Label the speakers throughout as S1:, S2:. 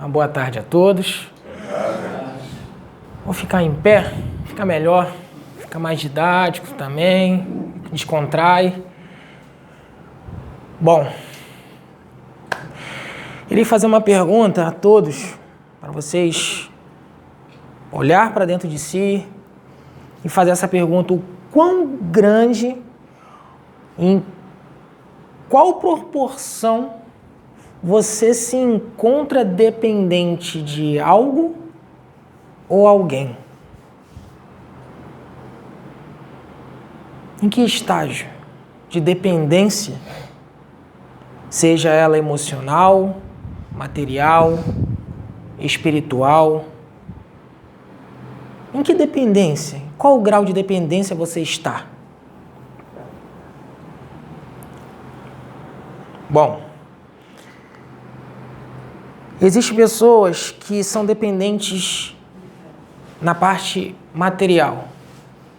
S1: Uma boa tarde a todos. Vou ficar em pé, fica melhor, fica mais didático também, descontrai. Bom, irei fazer uma pergunta a todos, para vocês olhar para dentro de si e fazer essa pergunta: o quão grande, em qual proporção você se encontra dependente de algo ou alguém? Em que estágio de dependência, seja ela emocional, material, espiritual, em que dependência? Qual o grau de dependência você está? Bom, existem pessoas que são dependentes na parte material,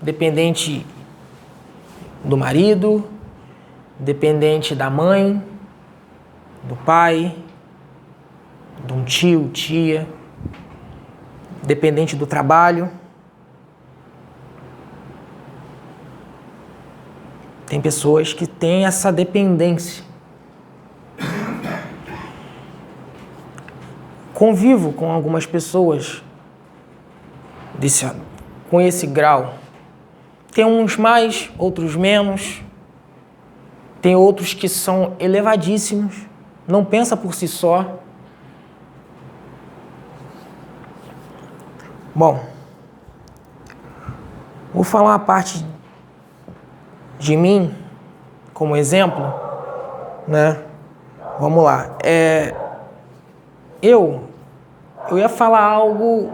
S1: dependente do marido, dependente da mãe, do pai, de um tio, tia, dependente do trabalho. Tem pessoas que têm essa dependência. Convivo com algumas pessoas com esse grau. Tem uns mais, outros menos. Tem outros que são elevadíssimos, não pensa por si só. Bom, vou falar uma parte de mim como exemplo, né? Vamos lá. Eu ia falar algo,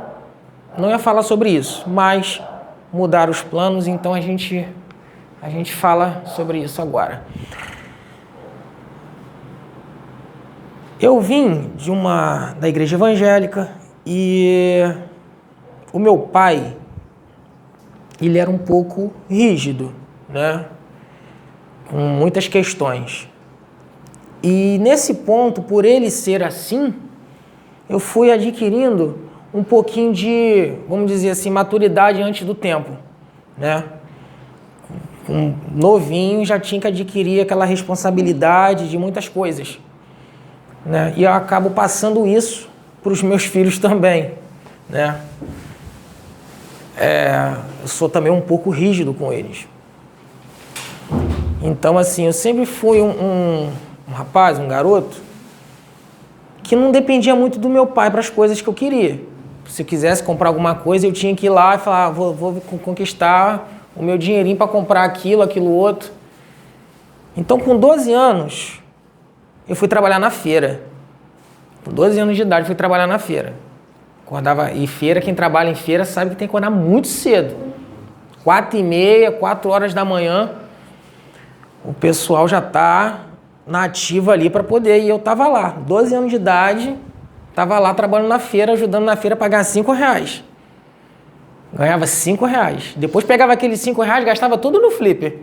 S1: não ia falar sobre isso, mas mudar os planos, então a gente fala sobre isso agora. Eu vim da igreja evangélica e o meu pai, ele era um pouco rígido, né? Com muitas questões. E nesse ponto, por ele ser assim, eu fui adquirindo um pouquinho de, vamos dizer assim, maturidade antes do tempo, né? Um novinho já tinha que adquirir aquela responsabilidade de muitas coisas, né? E eu acabo passando isso para os meus filhos também, né? Eu sou também um pouco rígido com eles. Então, assim, eu sempre fui um rapaz, um garoto, que não dependia muito do meu pai para as coisas que eu queria. Se eu quisesse comprar alguma coisa, eu tinha que ir lá e falar, vou conquistar o meu dinheirinho para comprar aquilo outro. Então, com 12 anos, eu fui trabalhar na feira. Com 12 anos de idade, fui trabalhar na feira. Acordava, e feira, quem trabalha em feira sabe que tem que acordar muito cedo. 4h30, 4 horas da manhã, o pessoal já está na ativa ali para poder. E eu estava lá, 12 anos de idade, estava lá trabalhando na feira, ajudando na feira a pagar R$5. Ganhava R$5. Depois pegava aqueles R$5, gastava tudo no flipper.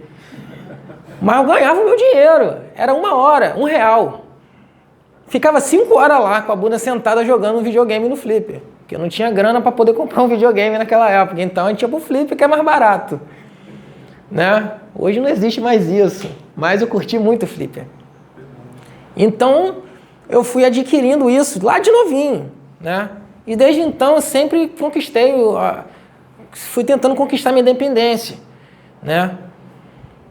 S1: Mas eu ganhava o meu dinheiro. Era 1 hora, R$1. Ficava 5 horas lá com a bunda sentada jogando um videogame no flipper. Porque eu não tinha grana para poder comprar um videogame naquela época. Então a gente ia pro flipper, que é mais barato, né? Hoje não existe mais isso. Mas eu curti muito o flipper. Então eu fui adquirindo isso lá de novinho, né? E desde então eu sempre fui tentando conquistar minha independência, né?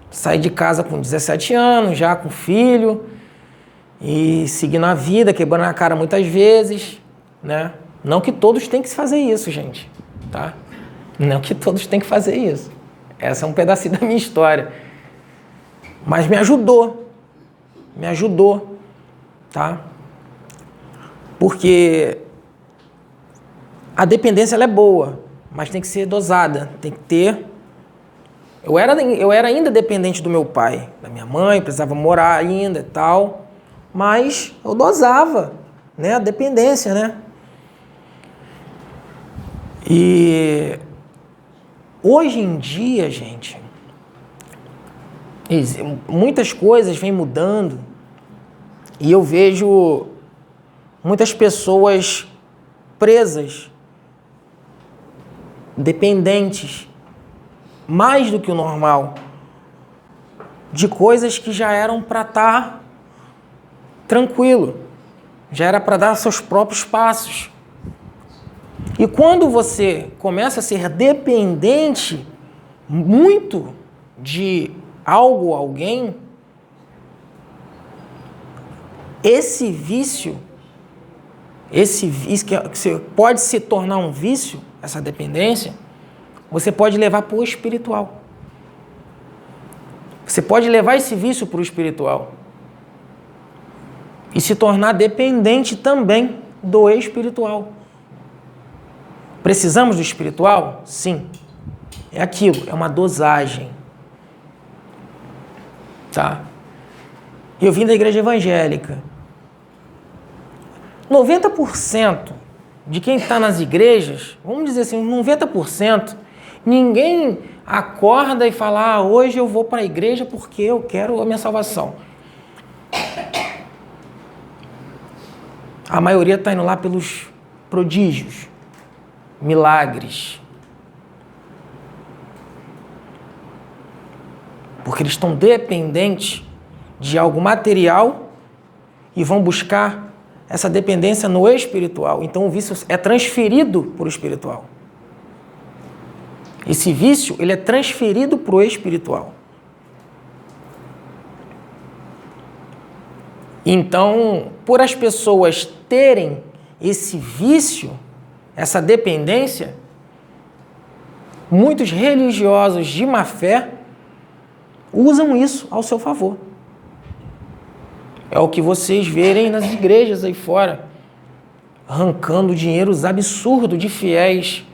S1: Saí de casa com 17 anos, já com filho, e seguindo a vida, quebrando a cara muitas vezes, né? Não que todos tenham que fazer isso, gente, tá? Não que todos tenham que fazer isso. Essa é um pedacinho da minha história. Mas me ajudou, tá? Porque a dependência ela é boa, mas tem que ser dosada, tem que ter. Eu era ainda dependente do meu pai, da minha mãe, precisava morar ainda e tal, mas eu dosava, né, a dependência, né? E hoje em dia, gente, muitas coisas vêm mudando e eu vejo muitas pessoas presas, dependentes, mais do que o normal, de coisas que já eram para estar tranquilo, já era para dar seus próprios passos. E quando você começa a ser dependente muito de algo ou alguém, esse vício que pode se tornar um vício, essa dependência, você pode levar para o espiritual. Você pode levar esse vício para o espiritual e se tornar dependente também do espiritual. Precisamos do espiritual? Sim. É aquilo, é uma dosagem. Tá? Eu vim da igreja evangélica. 90% de quem está nas igrejas, vamos dizer assim, 90%, ninguém acorda e fala, hoje eu vou para a igreja porque eu quero a minha salvação. A maioria está indo lá pelos prodígios, milagres. Porque eles estão dependentes de algo material e vão buscar essa dependência no espiritual. Então o vício é transferido para o espiritual. Esse vício, ele é transferido para o espiritual. Então, por as pessoas terem esse vício, essa dependência, muitos religiosos de má fé usam isso ao seu favor. É o que vocês verem nas igrejas aí fora, arrancando dinheiros absurdos de fiéis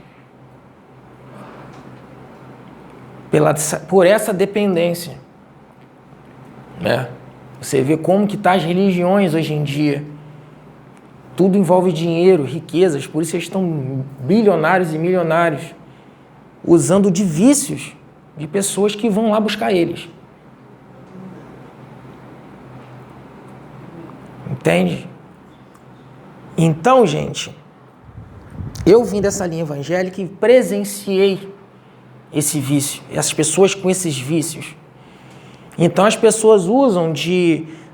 S1: por essa dependência. Você vê como que tá as religiões hoje em dia. Tudo envolve dinheiro, riquezas, por isso eles estão bilionários e milionários, usando de vícios de pessoas que vão lá buscar eles. Entende? Então, gente, eu vim dessa linha evangélica e presenciei esse vício, essas pessoas com esses vícios. Então, as pessoas usam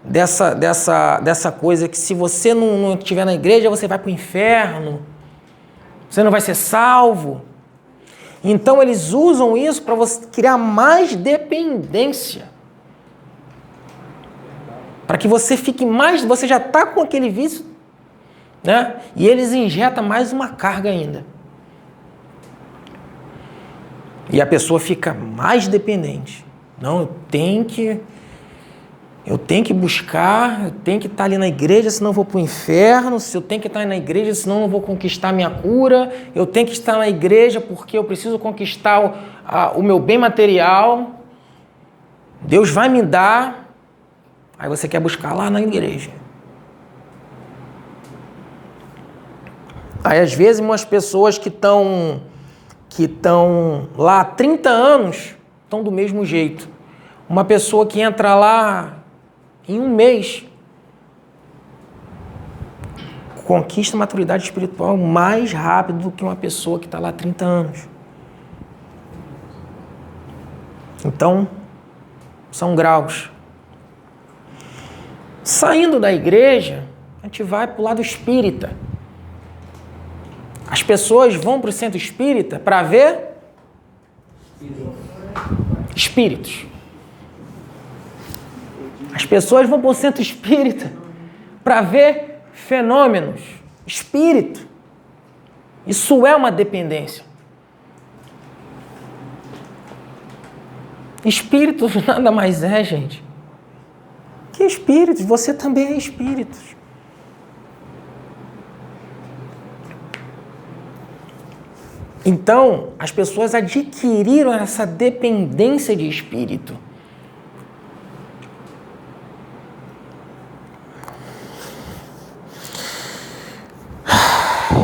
S1: dessa coisa que se você não estiver na igreja, você vai para o inferno, você não vai ser salvo. Então, eles usam isso para você criar mais dependência. Para que você fique mais... Você já está com aquele vício, né? E eles injetam mais uma carga ainda. E a pessoa fica mais dependente. Não, eu tenho que buscar, eu tenho que estar ali na igreja, senão eu vou para o inferno. Se eu tenho que estar na igreja, senão eu não vou conquistar a minha cura. Eu tenho que estar na igreja porque eu preciso conquistar o meu bem material. Deus vai me dar... Aí você quer buscar lá na igreja. Aí, às vezes, umas pessoas que estão lá há 30 anos estão do mesmo jeito. Uma pessoa que entra lá em um mês conquista a maturidade espiritual mais rápido do que uma pessoa que está lá há 30 anos. Então, são graus. Saindo da igreja, a gente vai para o lado espírita. As pessoas vão para o centro espírita para ver espíritos. As pessoas vão para o centro espírita para ver fenômenos, espírito. Isso é uma dependência. Espírito nada mais é, gente, que espíritos. Você também é espírito. Então, as pessoas adquiriram essa dependência de espírito.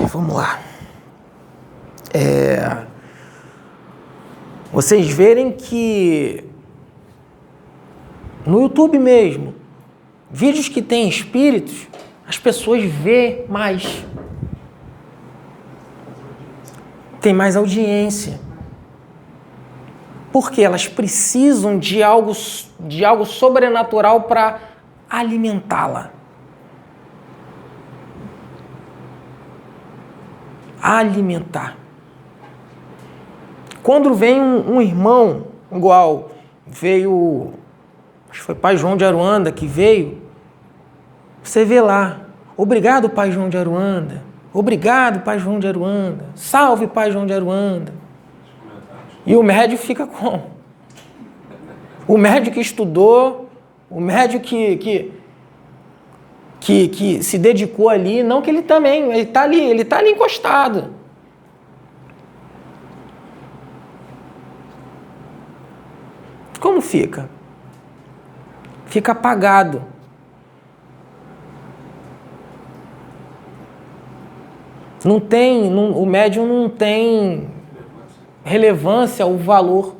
S1: Vamos lá. Vocês verem que no YouTube mesmo, vídeos que tem espíritos, as pessoas vê mais. Tem mais audiência. Porque elas precisam de algo sobrenatural para alimentá-la. Alimentar. Quando vem um irmão, igual veio, acho que foi Pai João de Aruanda que veio, você vê lá, obrigado Pai João de Aruanda, obrigado Pai João de Aruanda, salve Pai João de Aruanda. E o médium fica como? O médium que estudou, o médium que se dedicou ali, não que ele também, ele está ali encostado. Como fica? Fica apagado. O médium não tem relevância ou valor.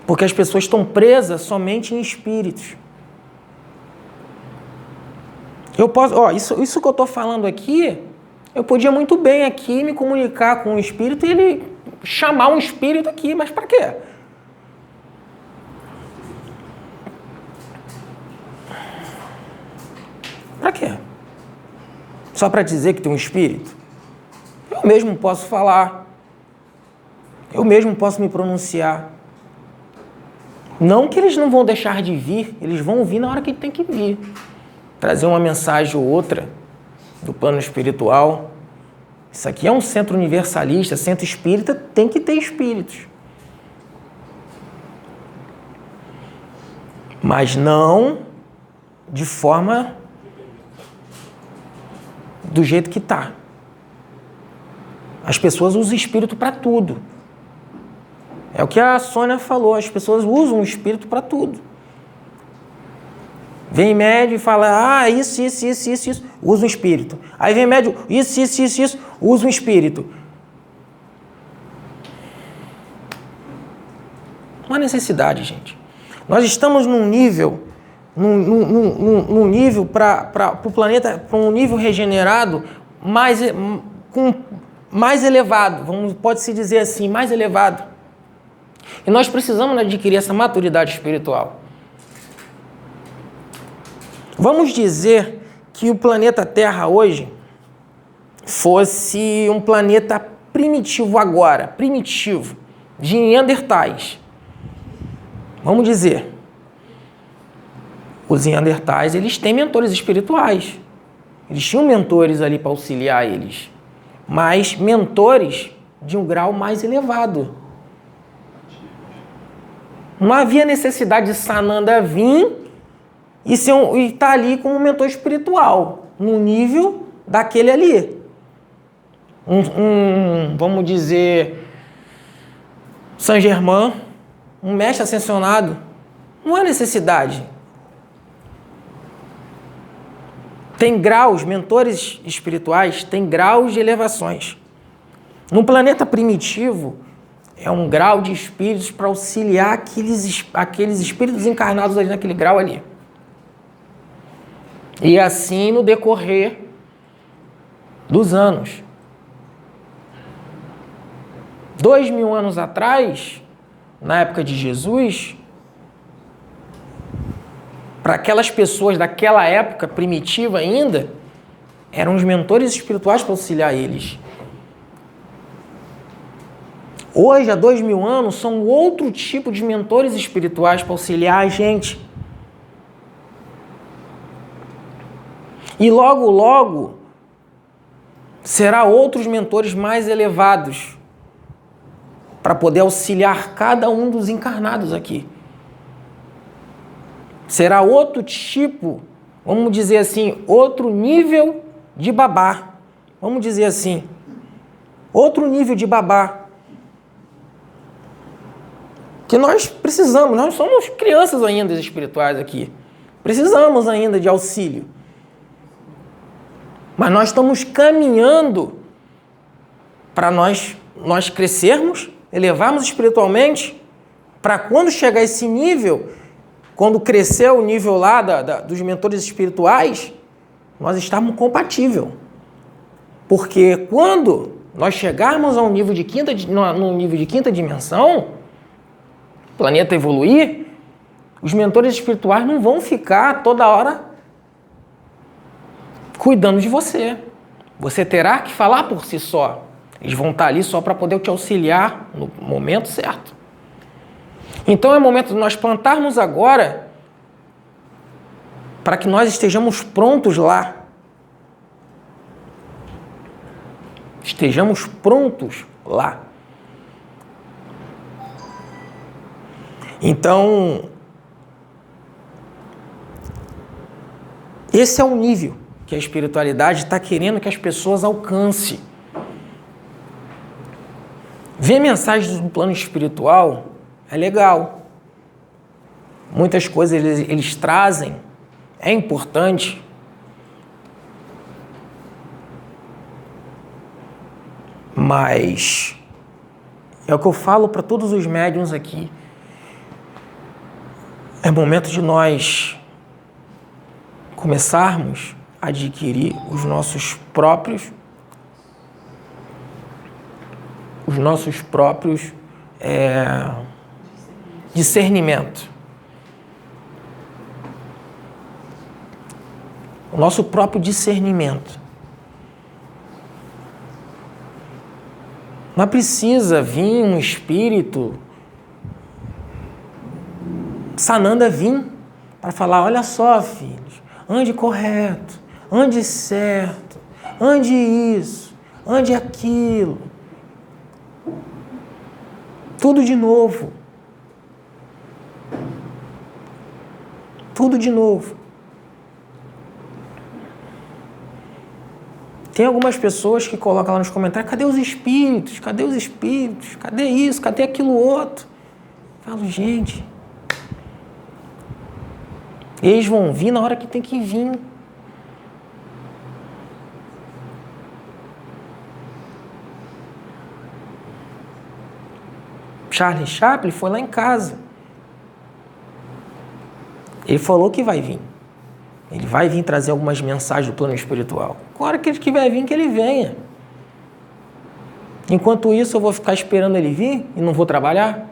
S1: Porque as pessoas estão presas somente em espíritos. Eu posso, isso que eu estou falando aqui, eu podia muito bem aqui me comunicar com o espírito e ele chamar um espírito aqui, mas para quê? Para quê? Só para dizer que tem um espírito? Eu mesmo posso falar. Eu mesmo posso me pronunciar. Não que eles não vão deixar de vir, eles vão vir na hora que tem que vir. Trazer uma mensagem ou outra do plano espiritual. Isso aqui é um centro universalista, centro espírita, tem que ter espíritos. Mas não de forma do jeito que está. As pessoas usam espírito para tudo. É o que a Sônia falou, as pessoas usam o espírito para tudo. Vem médium e fala, isso, usa um espírito. Aí vem médium, isso, usa um espírito. Não há necessidade, gente. Nós estamos num nível para o planeta, para um nível regenerado mais elevado, pode-se dizer assim, mais elevado. E nós precisamos adquirir essa maturidade espiritual. Vamos dizer que o planeta Terra hoje fosse um planeta primitivo agora, primitivo, de Neandertais. Vamos dizer, os Neandertais, eles têm mentores espirituais. Eles tinham mentores ali para auxiliar eles, mas mentores de um grau mais elevado. Não havia necessidade de Sananda vir e estar ali como um mentor espiritual, no nível daquele ali. Vamos dizer, Saint Germain, um mestre ascensionado. Não há necessidade. Tem graus, mentores espirituais, tem graus de elevações. No planeta primitivo, é um grau de espíritos para auxiliar aqueles espíritos encarnados ali naquele grau ali. E assim no decorrer dos anos. 2000 anos atrás, na época de Jesus, para aquelas pessoas daquela época primitiva ainda, eram os mentores espirituais para auxiliar eles. Hoje, há 2000 anos, são outro tipo de mentores espirituais para auxiliar a gente. E logo, logo, será outros mentores mais elevados para poder auxiliar cada um dos encarnados aqui. Será outro tipo, vamos dizer assim, outro nível de babá. Vamos dizer assim, outro nível de babá. Que nós precisamos, nós somos crianças ainda espirituais aqui. Precisamos ainda de auxílio. Mas nós estamos caminhando para nós crescermos, elevarmos espiritualmente, para quando chegar a esse nível, quando crescer o nível lá dos mentores espirituais, nós estamos compatíveis. Porque quando nós chegarmos a um nível no nível de quinta dimensão, o planeta evoluir, os mentores espirituais não vão ficar toda hora cuidando de você. Você terá que falar por si só. Eles vão estar ali só para poder te auxiliar no momento certo. Então é momento de nós plantarmos agora para que nós estejamos prontos lá. Estejamos prontos lá. Então, esse é o nível que a espiritualidade está querendo que as pessoas alcancem. Ver mensagens do plano espiritual é legal. Muitas coisas eles trazem, é importante. Mas é o que eu falo para todos os médiuns aqui. É momento de nós começarmos a adquirir os nossos próprios discernimento. O nosso próprio discernimento. Não precisa vir um espírito Sananda vir para falar, olha só, filhos, ande correto, ande certo, ande isso, ande aquilo. Tudo de novo. Tudo de novo. Tem algumas pessoas que colocam lá nos comentários, cadê os espíritos? Cadê os espíritos? Cadê isso? Cadê aquilo outro? Eu falo, gente, eles vão vir na hora que tem que vir. Charlie Chaplin foi lá em casa. Ele falou que vai vir. Ele vai vir trazer algumas mensagens do plano espiritual. Agora que ele quiser vir, que ele venha. Enquanto isso, eu vou ficar esperando ele vir e não vou trabalhar?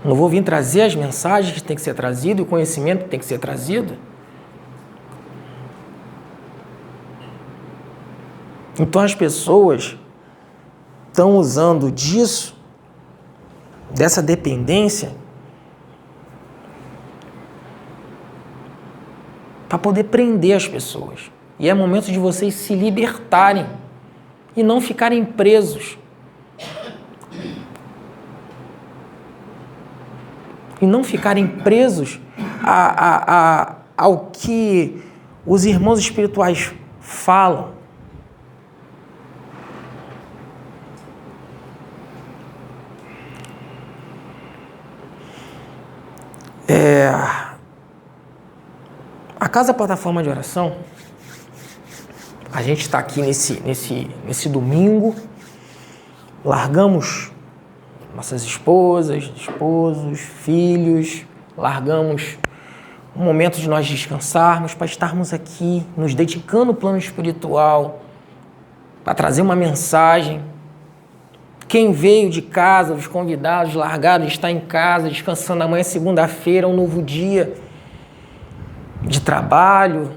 S1: Não vou vir trazer as mensagens que tem que ser trazido e o conhecimento que tem que ser trazido? Então as pessoas estão usando disso, dessa dependência, para poder prender as pessoas. E é momento de vocês se libertarem e não ficarem presos. E não ficarem presos ao que os irmãos espirituais falam. A Casa Plataforma de Oração, a gente está aqui nesse domingo, largamos nossas esposas, esposos, filhos, largamos um momento de nós descansarmos para estarmos aqui, nos dedicando ao plano espiritual, para trazer uma mensagem. Quem veio de casa, os convidados, largaram, está em casa, descansando. Amanhã, segunda-feira, um novo dia de trabalho,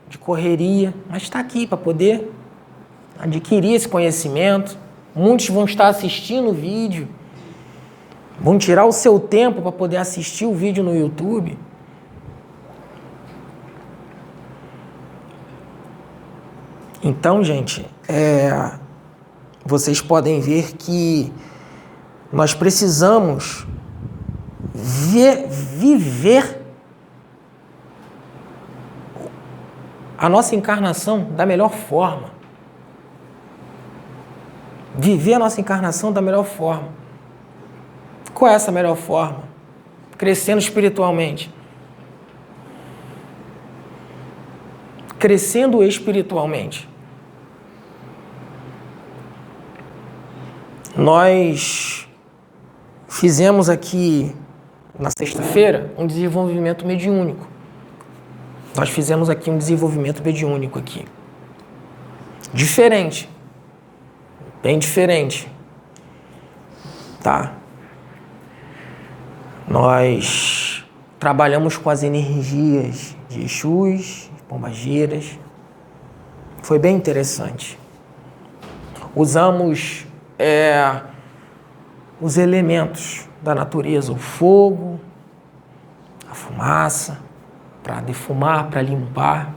S1: de correria, mas está aqui para poder adquirir esse conhecimento. Muitos vão estar assistindo o vídeo, vão tirar o seu tempo para poder assistir o vídeo no YouTube. Então, gente, vocês podem ver que nós precisamos viver a nossa encarnação da melhor forma. Viver a nossa encarnação da melhor forma. Qual é essa melhor forma? Crescendo espiritualmente. Crescendo espiritualmente. Nós fizemos aqui na sexta-feira, um desenvolvimento mediúnico. Nós fizemos aqui um desenvolvimento mediúnico aqui. Diferente. Bem diferente. Tá? Nós trabalhamos com as energias de Exus, Pombageiras. Foi bem interessante. Usamos os elementos da natureza, o fogo, a fumaça, para defumar, para limpar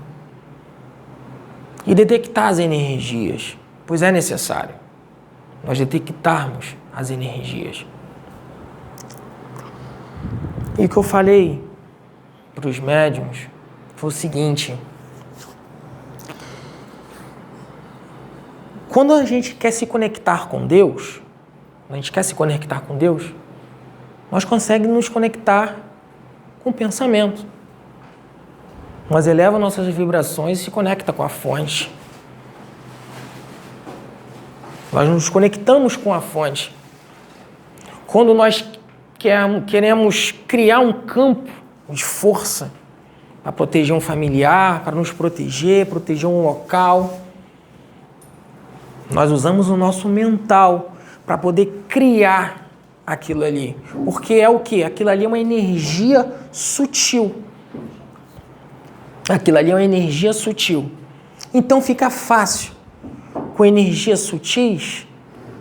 S1: e detectar as energias, pois é necessário nós detectarmos as energias. E o que eu falei para os médiuns foi o seguinte: quando a gente quer se conectar com Deus, nós conseguimos nos conectar com o pensamento. Nós elevamos nossas vibrações e se conecta com a fonte. Nós nos conectamos com a fonte. Quando nós queremos criar um campo de força para proteger um familiar, para nos proteger um local, nós usamos o nosso mental para poder criar aquilo ali. Porque é o quê? Aquilo ali é uma energia sutil. Aquilo ali é uma energia sutil. Então fica fácil, com energias sutis,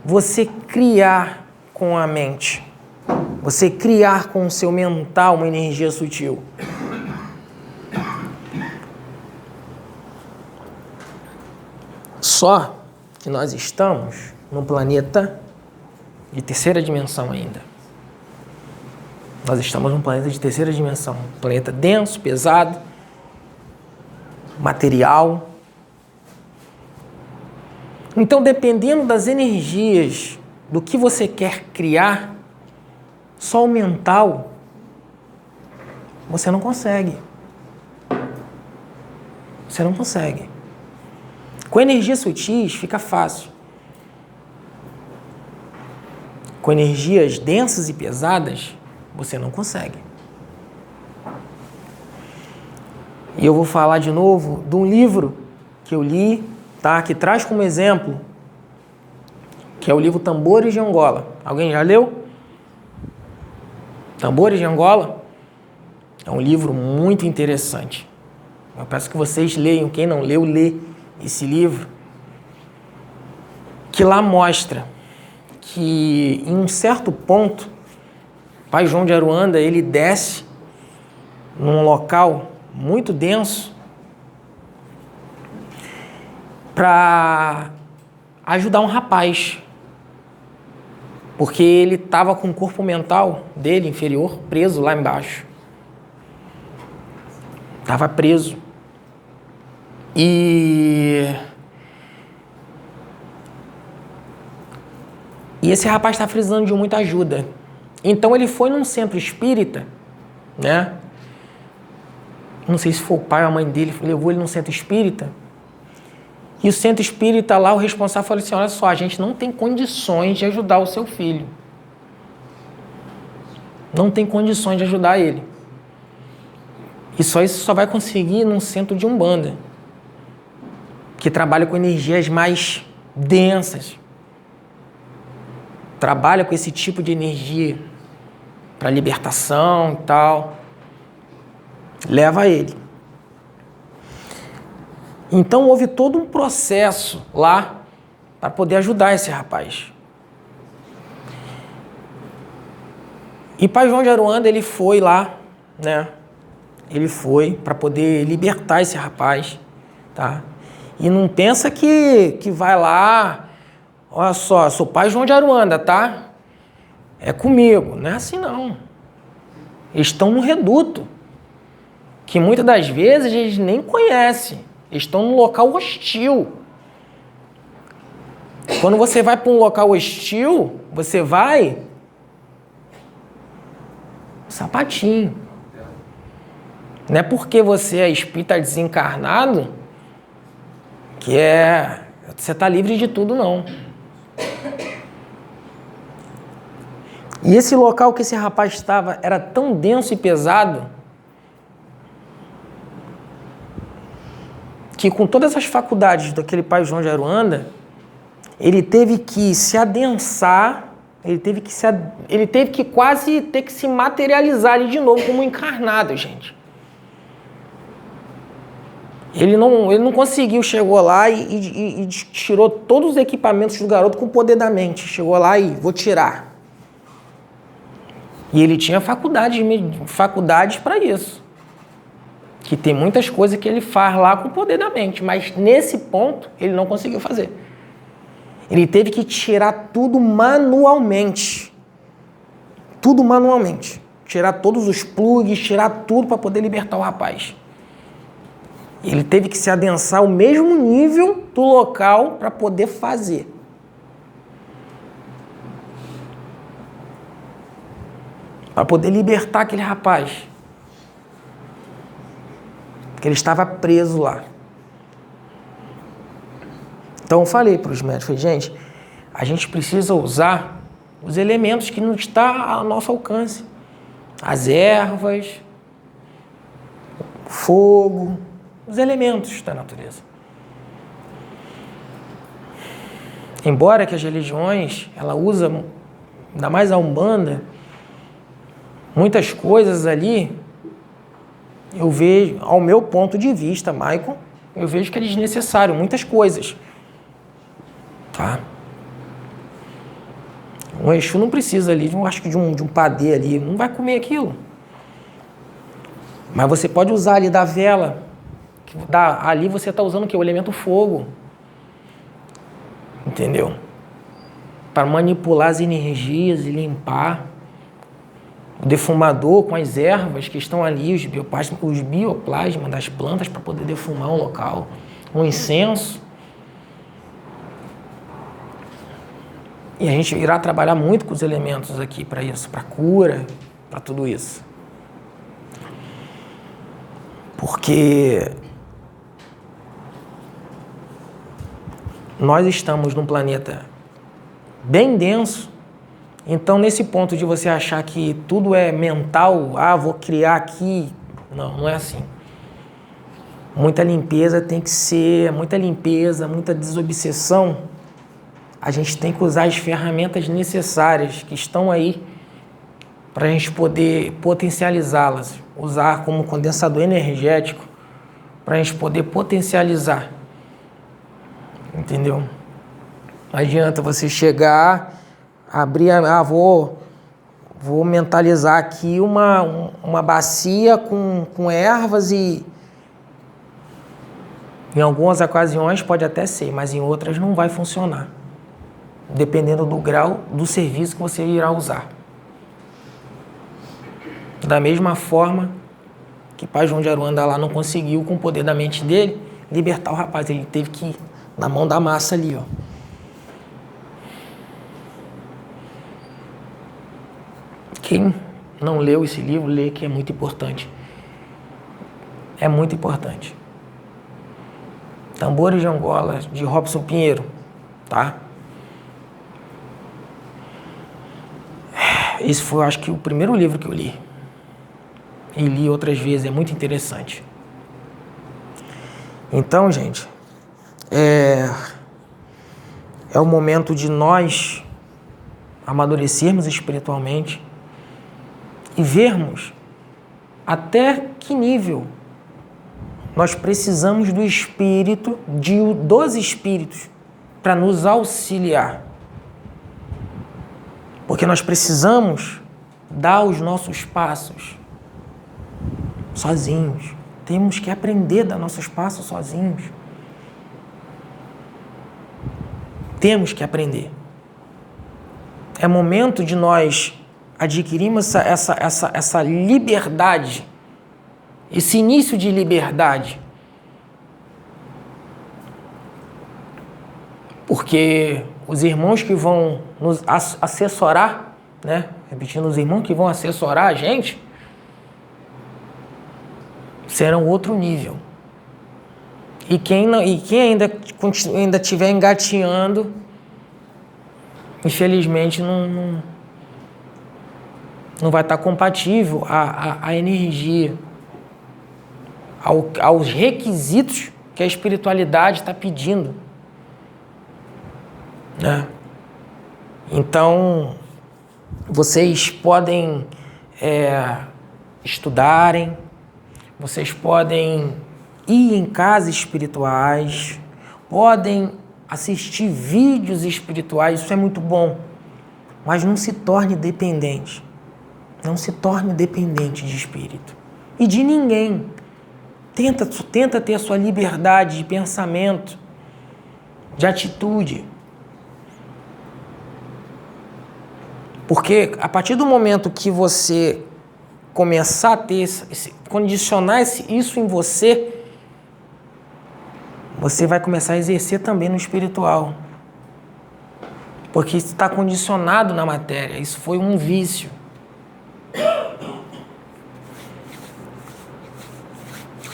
S1: você criar com a mente. Você criar com o seu mental uma energia sutil. Só que nós estamos num planeta de terceira dimensão ainda. Nós estamos num planeta de terceira dimensão. Um planeta denso, pesado, material. Então, dependendo das energias, do que você quer criar, só o mental, você não consegue. Você não consegue. Com energias sutis, fica fácil. Com energias densas e pesadas, você não consegue. E eu vou falar de novo de um livro que eu li, tá? Que traz como exemplo, que é o livro Tambores de Angola. Alguém já leu? Tambores de Angola? É um livro muito interessante. Eu peço que vocês leiam. Quem não leu, lê esse livro. Que lá mostra que, em um certo ponto, Pai João de Aruanda, ele desce num local muito denso para ajudar um rapaz, porque ele estava com o corpo mental dele, inferior, preso lá embaixo. Estava preso. E esse rapaz está precisando de muita ajuda. Então ele foi num centro espírita, né? Não sei se foi o pai ou a mãe dele, levou ele num centro espírita. E o centro espírita lá, o responsável falou assim: olha só, a gente não tem condições de ajudar o seu filho. Não tem condições de ajudar ele. E só isso só vai conseguir num centro de Umbanda, que trabalha com energias mais densas. Trabalha com esse tipo de energia para libertação e tal. Leva ele. Então houve todo um processo lá para poder ajudar esse rapaz. E Pai João de Aruanda, ele foi lá, né? Ele foi para poder libertar esse rapaz, tá? E não pensa que vai lá, olha só, sou Pai João de Aruanda, tá? É comigo. Não é assim, não. Eles estão no reduto, que muitas das vezes eles nem conhecem. Eles estão num local hostil. Quando você vai para um local hostil, você vai sapatinho. Não é porque você é espírita desencarnado que você está livre de tudo, não. E esse local que esse rapaz estava era tão denso e pesado que, com todas as faculdades daquele pai João de Aruanda, ele teve que se adensar, ele teve que quase ter que se materializar ali de novo como um encarnado, gente. Ele não conseguiu, chegou lá e tirou todos os equipamentos do garoto com o poder da mente. Chegou lá e vou tirar. E ele tinha faculdades para isso. Que tem muitas coisas que ele faz lá com o poder da mente, mas nesse ponto ele não conseguiu fazer. Ele teve que tirar tudo manualmente. Tudo manualmente. Tirar todos os plugs, tirar tudo para poder libertar o rapaz. Ele teve que se adensar ao mesmo nível do local para poder fazer. Para poder libertar aquele rapaz. Porque ele estava preso lá. Então eu falei para os médicos, gente, a gente precisa usar os elementos que não estão ao nosso alcance. As ervas, o fogo, os elementos da natureza. Embora que as religiões, ela usa, ainda mais a Umbanda, muitas coisas ali, eu vejo, ao meu ponto de vista, Maicon, eu vejo que é desnecessário, muitas coisas. Tá? Um Exu não precisa ali, acho que de um padê ali, não vai comer aquilo. Mas você pode usar ali da vela, ali você está usando o quê? O elemento fogo. Entendeu? Para manipular as energias e limpar. O defumador com as ervas que estão ali, os bioplasmas das plantas para poder defumar um local. Um incenso. E a gente irá trabalhar muito com os elementos aqui para isso, para cura, para tudo isso. Porque nós estamos num planeta bem denso, então nesse ponto de você achar que tudo é mental, vou criar aqui, não é assim. Muita limpeza tem que ser, muita desobsessão. A gente tem que usar as ferramentas necessárias que estão aí para a gente poder potencializá-las. Usar como condensador energético para a gente poder potencializar. Entendeu? Não adianta você chegar, abrir, vou mentalizar aqui uma bacia com ervas e em algumas ocasiões pode até ser, mas em outras não vai funcionar. Dependendo do grau do serviço que você irá usar. Da mesma forma que Pai João de Aruanda lá não conseguiu, com o poder da mente dele, libertar o rapaz. Ele teve que ir na mão da massa ali, ó. Quem não leu esse livro, lê, que é muito importante. É muito importante. Tambores de Angola, de Robson Pinheiro, tá? Esse foi, acho que, o primeiro livro que eu li. E li outras vezes, é muito interessante. Então, gente, é o momento de nós amadurecermos espiritualmente e vermos até que nível nós precisamos do Espírito, dos Espíritos, para nos auxiliar. Porque nós precisamos dar os nossos passos sozinhos. Temos que aprender a dar nossos passos sozinhos. Temos que aprender. É momento de nós adquirirmos essa liberdade, esse início de liberdade. Porque os irmãos que vão nos assessorar, né? Repetindo, os irmãos que vão assessorar a gente, serão outro nível. E quem ainda estiver engatinhando, infelizmente não vai estar compatível à energia, aos requisitos que a espiritualidade está pedindo, né? Então, vocês podem estudarem, vocês podem ir em casas espirituais, podem assistir vídeos espirituais, isso é muito bom, mas não se torne dependente. Não se torne dependente de espírito e de ninguém. Tenta ter a sua liberdade de pensamento, de atitude. Porque a partir do momento que você começar a ter, condicionar isso em você, você vai começar a exercer também no espiritual. Porque isso está condicionado na matéria, isso foi um vício.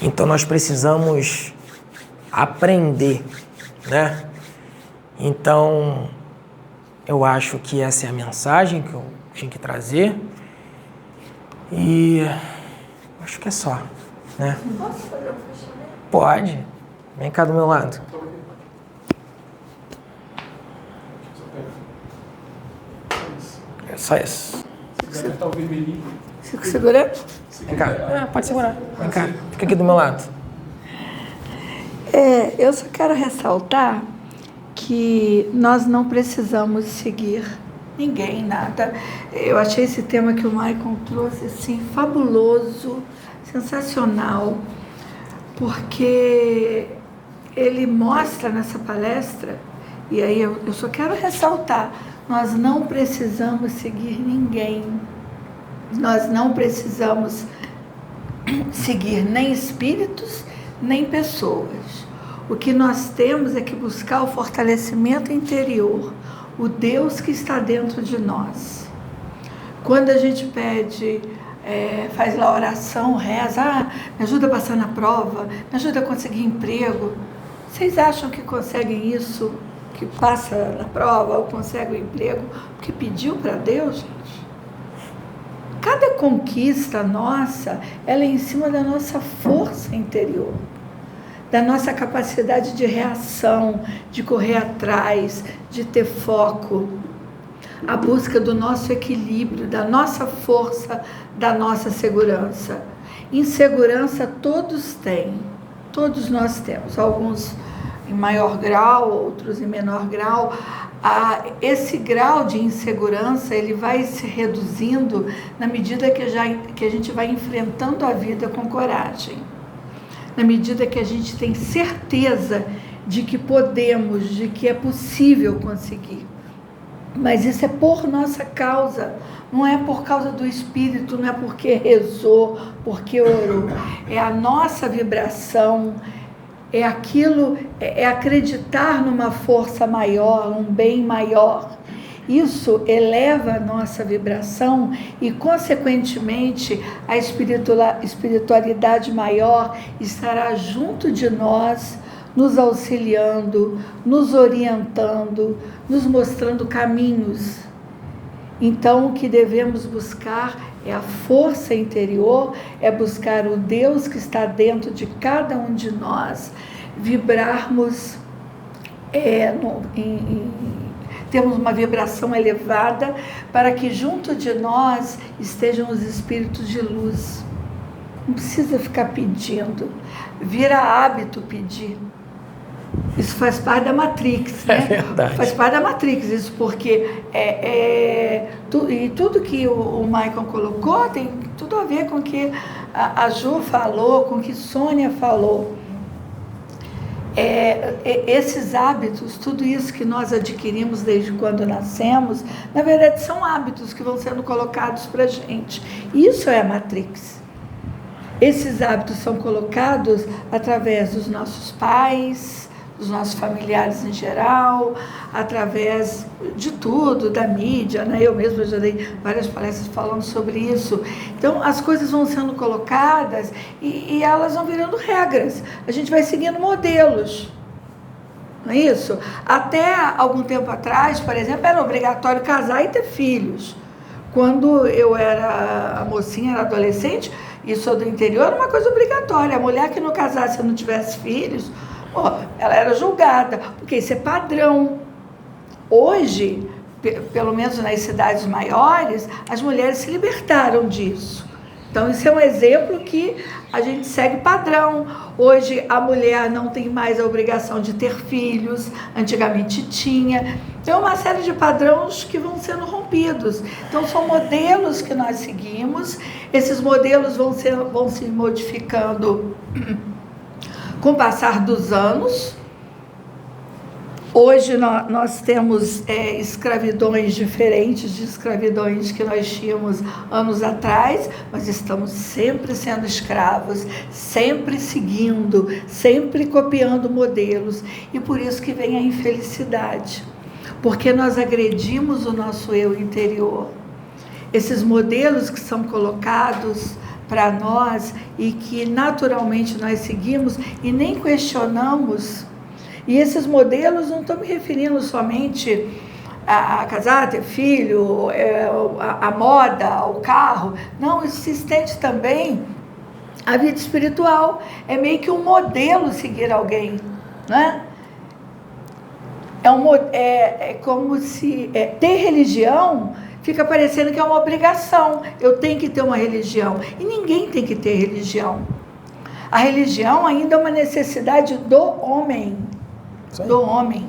S1: Então nós precisamos aprender, né? Então, eu acho que essa é a mensagem que eu tinha que trazer. E acho que é só, né?
S2: Posso fazer um fechamento?
S1: Pode. Vem cá do meu lado. É só isso.
S3: Se quiser apertar o vermelhinho.
S2: Fico segurando?
S1: Vem cá. Pode segurar. Vem cá. Fica aqui do meu lado.
S2: Eu só quero ressaltar que nós não precisamos seguir ninguém, nada. Eu achei esse tema que o Maicon trouxe, assim, fabuloso, sensacional, porque ele mostra nessa palestra, e aí eu só quero ressaltar, nós não precisamos seguir ninguém, nós não precisamos seguir nem espíritos, nem pessoas. O que nós temos é que buscar o fortalecimento interior, o Deus que está dentro de nós. Quando a gente pede, faz lá oração, reza, me ajuda a passar na prova, me ajuda a conseguir emprego. Vocês acham que conseguem isso, que passa na prova ou consegue o emprego, porque pediu para Deus, gente? Cada conquista nossa, ela é em cima da nossa força interior, da nossa capacidade de reação, de correr atrás, de ter foco, a busca do nosso equilíbrio, da nossa força, da nossa segurança. Insegurança todos têm, todos nós temos, alguns em maior grau, outros em menor grau. Esse grau de insegurança, ele vai se reduzindo na medida que a gente vai enfrentando a vida com coragem. Na medida que a gente tem certeza de que podemos, de que é possível conseguir. Mas isso é por nossa causa, não é por causa do espírito, não é porque rezou, porque orou. É a nossa vibração, é aquilo, é acreditar numa força maior, num bem maior. Isso eleva a nossa vibração e, consequentemente, a espiritualidade maior estará junto de nós, nos auxiliando, nos orientando, nos mostrando caminhos. Então, o que devemos buscar é a força interior, é buscar o Deus que está dentro de cada um de nós, vibrarmos temos uma vibração elevada para que junto de nós estejam os espíritos de luz. Não precisa ficar pedindo, vira hábito pedir. Isso faz parte da Matrix, né?
S1: É verdade.
S2: Faz parte da Matrix, isso porque e tudo que o Maicon colocou tem tudo a ver com o que a Ju falou, com o que Sônia falou. Esses hábitos, tudo isso que nós adquirimos desde quando nascemos, na verdade são hábitos que vão sendo colocados para a gente. Isso é a Matrix. Esses hábitos são colocados através dos nossos pais, dos nossos familiares em geral, através de tudo, da mídia, né? Eu mesma já dei várias palestras falando sobre isso. Então, as coisas vão sendo colocadas e elas vão virando regras. A gente vai seguindo modelos, não é isso? Até algum tempo atrás, por exemplo, era obrigatório casar e ter filhos. Quando eu era a mocinha, era adolescente, e sou do interior, era uma coisa obrigatória. A mulher que não casasse e não tivesse filhos, ela era julgada, porque isso é padrão. Hoje, pelo menos nas cidades maiores, as mulheres se libertaram disso. Então, isso é um exemplo que a gente segue padrão. Hoje, a mulher não tem mais a obrigação de ter filhos, antigamente tinha. Então, uma série de padrões que vão sendo rompidos. Então, são modelos que nós seguimos. Esses modelos vão se modificando com o passar dos anos. Hoje nós temos escravidões diferentes de escravidões que nós tínhamos anos atrás, mas estamos sempre sendo escravos, sempre seguindo, sempre copiando modelos, e por isso que vem a infelicidade, porque nós agredimos o nosso eu interior. Esses modelos que são colocados para nós e que naturalmente nós seguimos e nem questionamos. E esses modelos, não estou me referindo somente a casar, ter filho, a moda, ao carro. Não, isso se estende também à vida espiritual. É meio que um modelo seguir alguém, né? É como se ter religião fica parecendo que é uma obrigação. Eu tenho que ter uma religião. E ninguém tem que ter religião. A religião ainda é uma necessidade do homem. Do homem.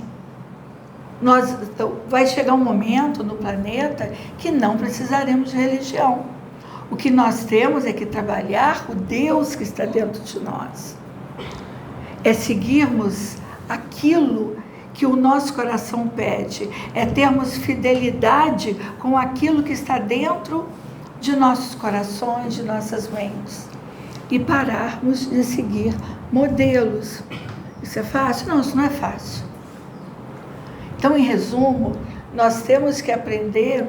S2: Vai chegar um momento no planeta que não precisaremos de religião. O que nós temos é que trabalhar o Deus que está dentro de nós. É seguirmos aquilo que o nosso coração pede. É termos fidelidade com aquilo que está dentro de nossos corações, de nossas mentes. E pararmos de seguir modelos. Isso é fácil? Não, isso não é fácil. Então, em resumo, nós temos que aprender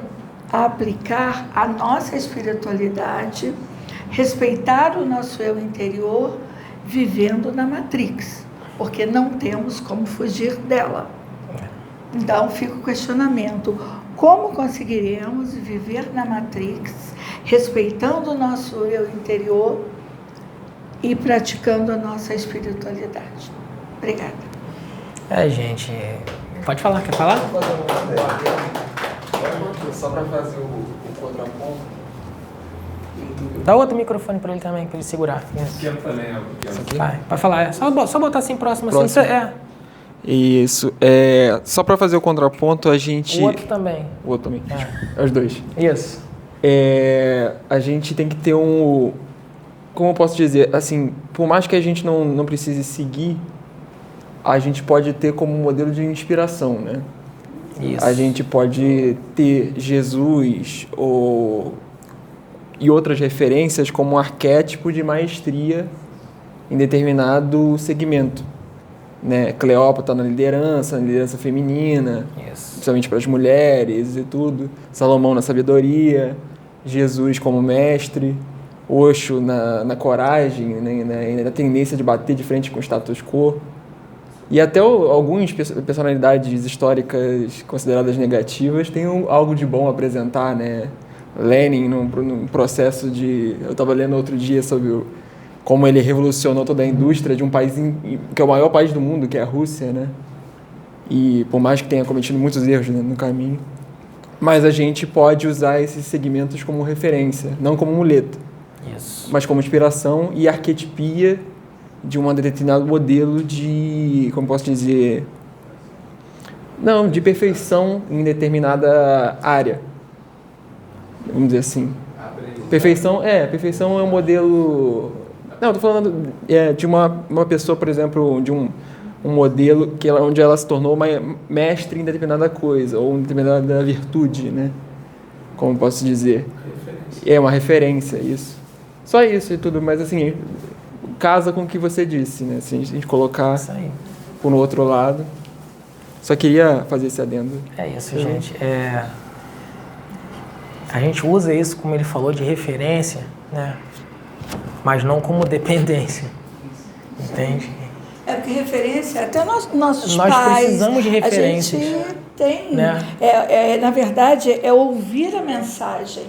S2: a aplicar a nossa espiritualidade, respeitar o nosso eu interior, vivendo na Matrix, porque não temos como fugir dela. Então, fica o questionamento: como conseguiremos viver na Matrix, respeitando o nosso eu interior e praticando a nossa espiritualidade? Obrigada.
S1: Gente, pode falar, quer falar?
S3: Só para fazer o contraponto.
S1: Dá outro microfone para ele também, para ele segurar.
S3: Pequeno também,
S1: Vai falar, só botar assim próximo.
S3: Próximo.
S1: Assim,
S3: Isso, só para fazer o contraponto, a gente...
S1: O outro também.
S3: O outro também, os dois.
S1: Isso.
S3: A gente tem que ter como eu posso dizer, assim, por mais que a gente não precise seguir, a gente pode ter como modelo de inspiração, né?
S1: Isso.
S3: A gente pode ter Jesus e outras referências como um arquétipo de maestria em determinado segmento, né? Cleópatra na liderança feminina, principalmente para as mulheres e tudo. Salomão na sabedoria, Jesus como mestre, Osho na coragem, né? Na tendência de bater de frente com o status quo. E até algumas personalidades históricas consideradas negativas têm algo de bom a apresentar, né? Lenin, num processo de... Eu estava lendo outro dia sobre como ele revolucionou toda a indústria de um país que é o maior país do mundo, que é a Rússia, né? E por mais que tenha cometido muitos erros, né, no caminho, mas a gente pode usar esses segmentos como referência, não como muleta, mas como inspiração e arquetipia de um determinado modelo de, como posso dizer, de perfeição em determinada área, vamos dizer assim. Perfeição é um modelo... Não, estou falando de uma pessoa, por exemplo, de um modelo onde ela se tornou uma mestre em determinada coisa, ou em determinada virtude, né? Como posso dizer. É uma referência, isso. Só isso e tudo, mas assim... casa com o que você disse, né? Se a gente colocar por um outro lado. Só queria fazer esse adendo.
S1: É isso, gente. A gente usa isso, como ele falou, de referência, né? Mas não como dependência. Entende?
S2: que referência, até nossos
S1: Nós
S2: pais.
S1: precisamos de referências.
S2: A gente tem.
S1: Né?
S2: Na verdade, é ouvir a mensagem.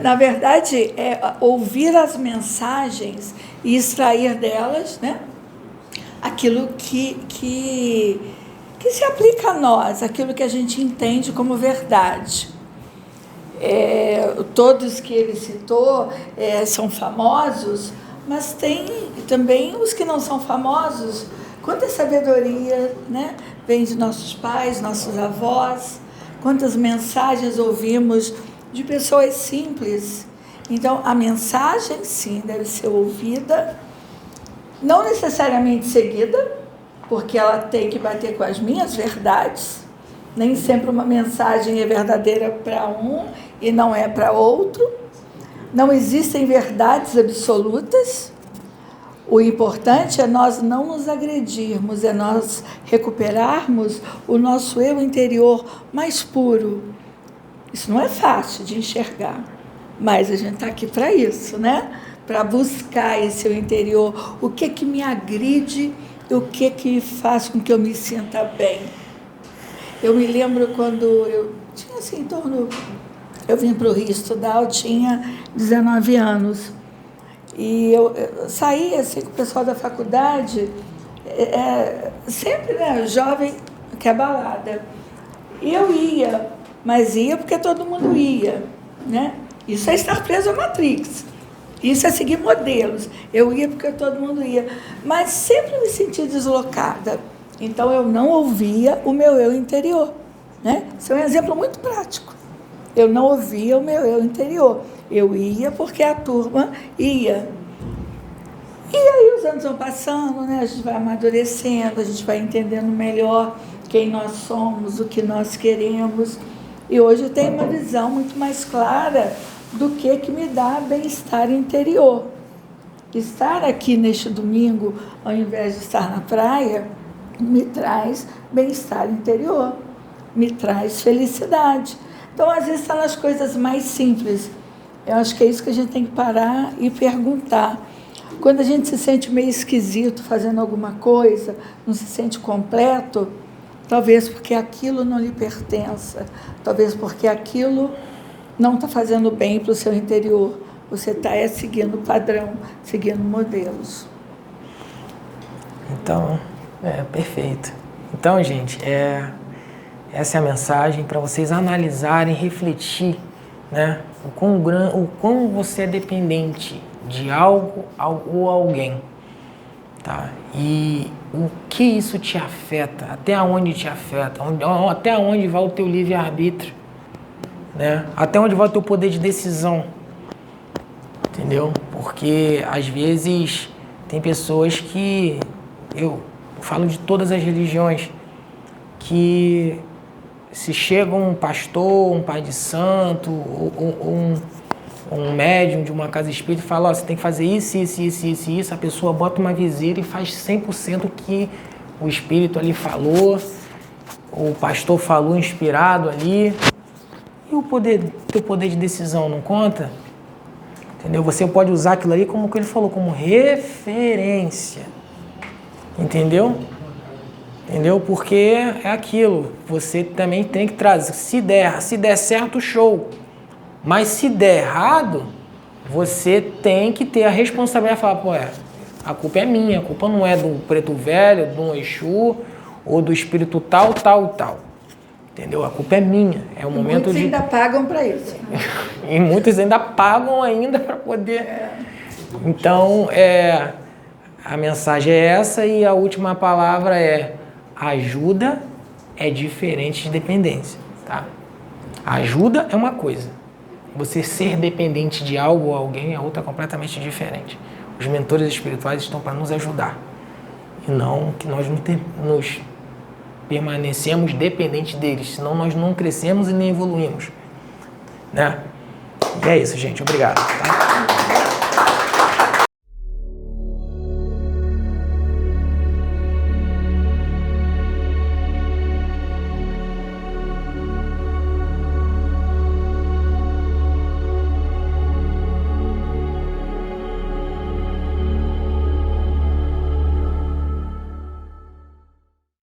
S2: Na verdade, é ouvir as mensagens e extrair delas, né, aquilo que se aplica a nós, aquilo que a gente entende como verdade. Todos que ele citou são famosos, mas tem também os que não são famosos. Quanta sabedoria, né, vem de nossos pais, nossos avós, quantas mensagens ouvimos de pessoas simples. Então, a mensagem, sim, deve ser ouvida, não necessariamente seguida, porque ela tem que bater com as minhas verdades. Nem sempre uma mensagem é verdadeira para um e não é para outro. Não existem verdades absolutas. O importante é nós não nos agredirmos, é nós recuperarmos o nosso eu interior mais puro. Isso não é fácil de enxergar, mas a gente está aqui para isso, né? Para buscar esse eu interior, o que me agride, o que faz com que eu me sinta bem. Eu me lembro quando eu tinha assim, em torno... Eu vim para o Rio estudar, eu tinha 19 anos. E eu saía assim, com o pessoal da faculdade, sempre, né, jovem quer balada. E eu ia, mas ia porque todo mundo ia, né? Isso é estar preso à Matrix. Isso é seguir modelos. Eu ia porque todo mundo ia. Mas sempre me senti deslocada. Então, eu não ouvia o meu eu interior, né? Isso é um exemplo muito prático. Eu não ouvia o meu eu interior. Eu ia porque a turma ia. E aí os anos vão passando, né? A gente vai amadurecendo, a gente vai entendendo melhor quem nós somos, o que nós queremos. E hoje eu tenho uma visão muito mais clara do que me dá bem-estar interior. Estar aqui neste domingo, ao invés de estar na praia, me traz bem-estar interior, me traz felicidade. Então, às vezes, está nas coisas mais simples. Eu acho que é isso que a gente tem que parar e perguntar. Quando a gente se sente meio esquisito fazendo alguma coisa, não se sente completo, talvez porque aquilo não lhe pertença, talvez porque aquilo não está fazendo bem para o seu interior. Você está seguindo padrão, seguindo modelos.
S1: Então, perfeito. Então, gente, essa é a mensagem para vocês analisarem, refletir, né? O quão você é dependente de algo ou alguém, tá? E o que isso te afeta, até onde te afeta, até onde vai o teu livre-arbítrio, né? Até onde vai o teu poder de decisão, entendeu? Porque, às vezes, tem pessoas que, eu falo de todas as religiões, que se chega um pastor, um pai de santo, ou um médium de uma casa espírita e fala, você tem que fazer isso, a pessoa bota uma viseira e faz 100% o que o espírito ali falou, o pastor falou inspirado ali, e teu poder de decisão não conta? Entendeu? Você pode usar aquilo ali como que ele falou, como referência, entendeu? Entendeu? Porque é aquilo, você também tem que trazer, se der certo, show, mas se der errado, você tem que ter a responsabilidade de falar, a culpa é minha, a culpa não é do preto velho, do Exu, ou do espírito tal, entendeu? A culpa é minha, é o momento
S2: muitos ainda pagam para isso.
S1: E muitos ainda pagam ainda para poder... Então, a mensagem é essa e a última palavra é: ajuda é diferente de dependência, tá? Ajuda é uma coisa. Você ser dependente de algo ou alguém é outra completamente diferente. Os mentores espirituais estão para nos ajudar. E não que nós nos permanecemos dependentes deles, senão nós não crescemos e nem evoluímos, né? E é isso, gente. Obrigado. Tá?